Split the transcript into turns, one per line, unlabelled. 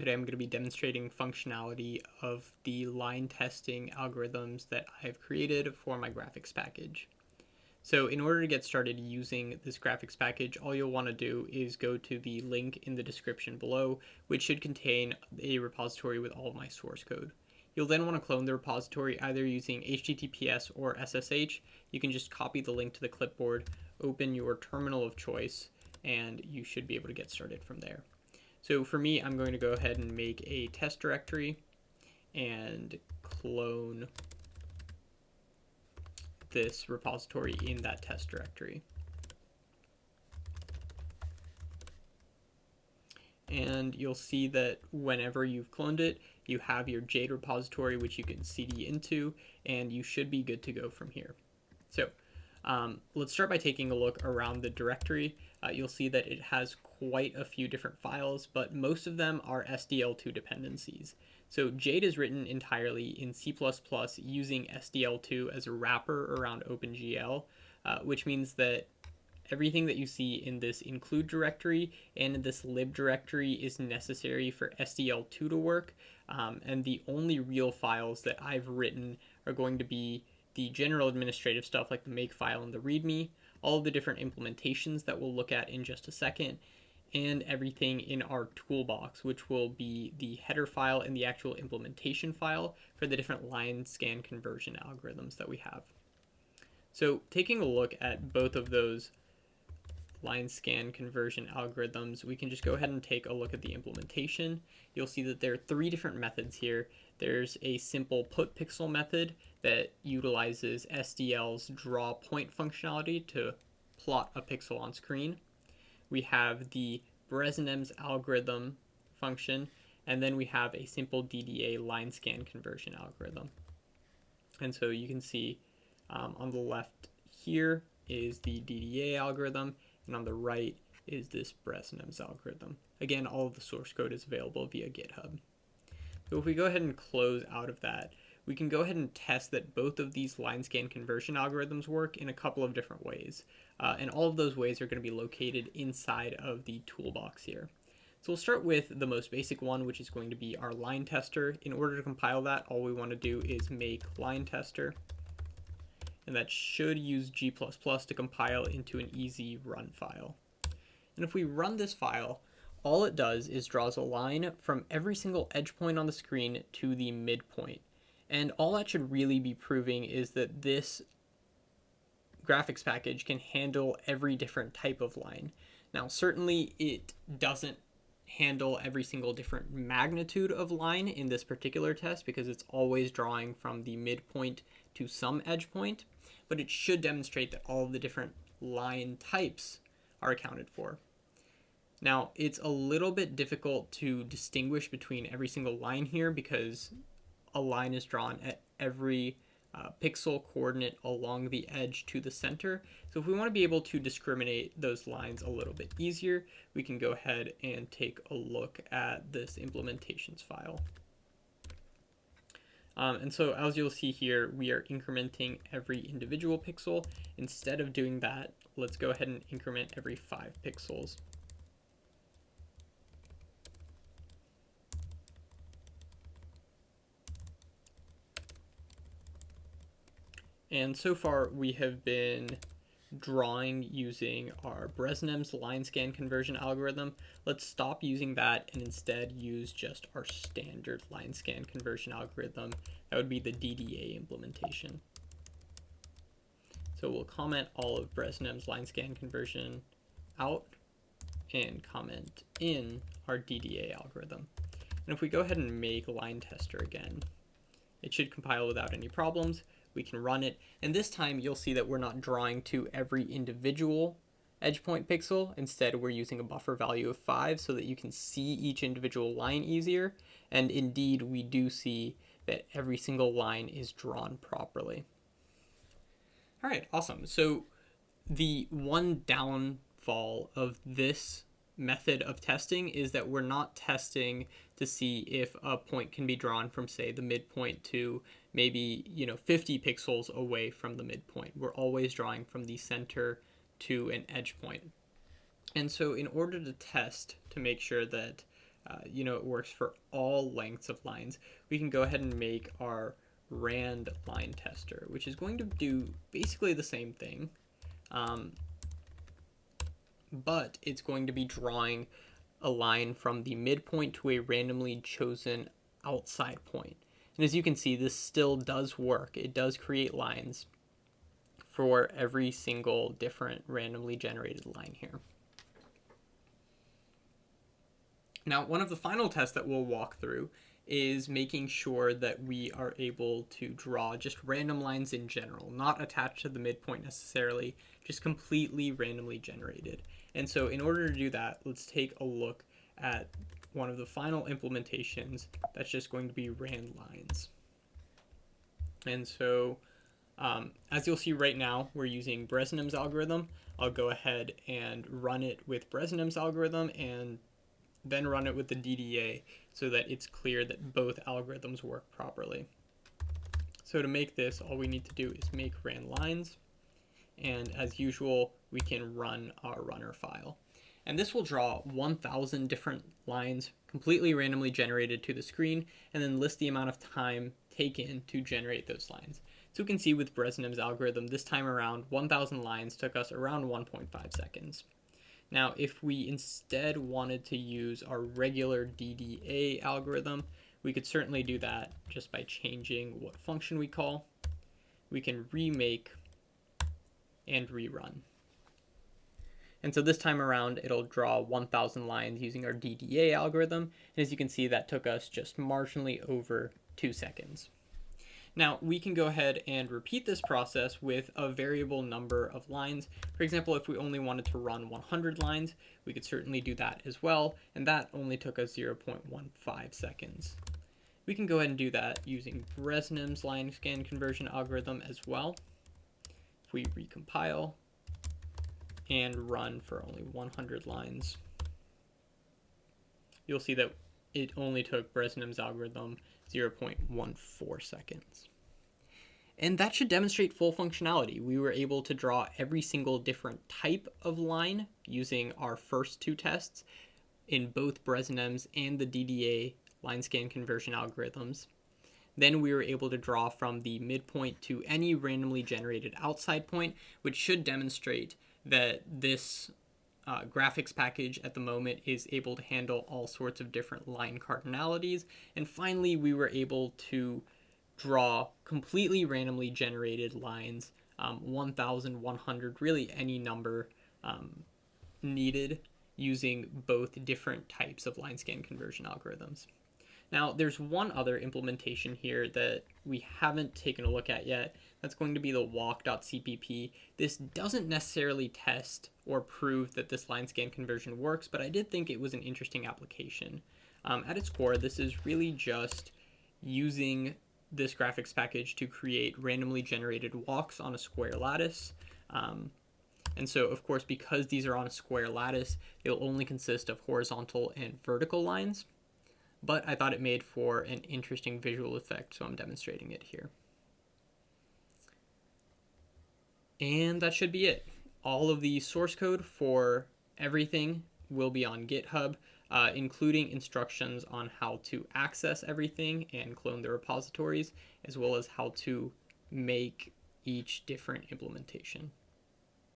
Today I'm going to be demonstrating functionality of the line testing algorithms that I've created for my graphics package. So in order to get started using this graphics package, all you'll want to do is go to the link in the description below, which should contain a repository with all of my source code. You'll then want to clone the repository either using HTTPS or SSH. You can just copy the link to the clipboard, open your terminal of choice, and you should be able to get started from there. So for me, I'm going to go ahead and make a test directory and clone this repository in that test directory. And you'll see that whenever you've cloned it, you have your Jade repository, which you can cd into, and you should be good to go from here. So let's start by taking a look around the directory. You'll see that it has quite a few different files, but most of them are SDL2 dependencies. So Jade is written entirely in C++ using SDL2 as a wrapper around OpenGL, which means that everything that you see in this include directory and in this lib directory is necessary for SDL2 to work, and the only real files that I've written are going to be the general administrative stuff like the make file and the readme, all of the different implementations that we'll look at in just a second, and everything in our toolbox, which will be the header file and the actual implementation file for the different line scan conversion algorithms that we have. So taking a look at both of those line scan conversion algorithms, we can just go ahead and take a look at the implementation. You'll see that there are three different methods here. There's a simple put pixel method that utilizes SDL's draw point functionality to plot a pixel on screen. We have the Bresenem's algorithm function, and then we have a simple DDA line scan conversion algorithm. And so you can see on the left here is the DDA algorithm, and on the right is this Bresenem's algorithm. Again, all of the source code is available via GitHub. So if we go ahead and close out of that, we can go ahead and test that both of these line scan conversion algorithms work in a couple of different ways. And all of those ways are going to be located inside of the toolbox here. So we'll start with the most basic one, which is going to be our lineTester. In order to compile that, all we want to do is make lineTester. And that should use G++ to compile into an easy run file. And if we run this file, all it does is draws a line from every single edge point on the screen to the midpoint. And all that should really be proving is that this graphics package can handle every different type of line. Now, certainly it doesn't handle every single different magnitude of line in this particular test because it's always drawing from the midpoint to some edge point, but it should demonstrate that all of the different line types are accounted for. Now, it's a little bit difficult to distinguish between every single line here because a line is drawn at every pixel coordinate along the edge to the center. So if we want to be able to discriminate those lines a little bit easier, we can go ahead and take a look at this implementations file. And so as you'll see here, we are incrementing every individual pixel. Instead of doing that, let's go ahead and increment every 5 pixels. And so far we have been drawing using our Bresenem's line scan conversion algorithm. Let's stop using that and instead use just our standard line scan conversion algorithm. That would be the DDA implementation. So we'll comment all of Bresenem's line scan conversion out and comment in our DDA algorithm. And if we go ahead and make lineTester again, it should compile without any problems. We can run it, and this time you'll see that we're not drawing to every individual edge point pixel. Instead, we're using a buffer value of 5 so that you can see each individual line easier, and indeed we do see that every single line is drawn properly. All right, awesome. So the one downfall of this method of testing is that we're not testing to see if a point can be drawn from, say, the midpoint to maybe 50 pixels away from the midpoint. We're always drawing from the center to an edge point. And so in order to test to make sure that it works for all lengths of lines, we can go ahead and make our randLineTester, which is going to do basically the same thing, but it's going to be drawing a line from the midpoint to a randomly chosen outside point. And as you can see, this still does work. It does create lines for every single different randomly generated line here. Now, one of the final tests that we'll walk through is making sure that we are able to draw just random lines in general, not attached to the midpoint necessarily, just completely randomly generated. And so in order to do that, let's take a look at one of the final implementations that's just going to be randLines. And so as you'll see right now, we're using Bresenham's algorithm. I'll go ahead and run it with Bresenham's algorithm and then run it with the DDA so that it's clear that both algorithms work properly. So to make this, all we need to do is make randLines, and as usual, we can run our runner file. And this will draw 1,000 different lines completely randomly generated to the screen, and then list the amount of time taken to generate those lines. So we can see with Bresenham's algorithm, this time around, 1,000 lines took us around 1.5 seconds. Now, if we instead wanted to use our regular DDA algorithm, we could certainly do that just by changing what function we call. We can remake and rerun. And so this time around, it'll draw 1,000 lines using our DDA algorithm. And as you can see, that took us just marginally over 2 seconds. Now, we can go ahead and repeat this process with a variable number of lines. For example, if we only wanted to run 100 lines, we could certainly do that as well, and that only took us 0.15 seconds. We can go ahead and do that using Bresenham's line scan conversion algorithm as well. If we recompile and run for only 100 lines, you'll see that it only took Bresenham's algorithm 0.14 seconds. And that should demonstrate full functionality. We were able to draw every single different type of line using our first two tests in both Bresenham's and the DDA line scan conversion algorithms. Then we were able to draw from the midpoint to any randomly generated outside point, which should demonstrate that this graphics package at the moment is able to handle all sorts of different line cardinalities. And finally, we were able to draw completely randomly generated lines, 1,100, really any number needed, using both different types of line scan conversion algorithms. Now, there's one other implementation here that we haven't taken a look at yet. That's going to be the walk.cpp. This doesn't necessarily test or prove that this line scan conversion works, but I did think it was an interesting application. At its core, this is really just using this graphics package to create randomly generated walks on a square lattice. And so, of course, because these are on a square lattice, it'll only consist of horizontal and vertical lines. But I thought it made for an interesting visual effect, so I'm demonstrating it here. And that should be it. All of the source code for everything will be on GitHub, including instructions on how to access everything and clone the repositories, as well as how to make each different implementation.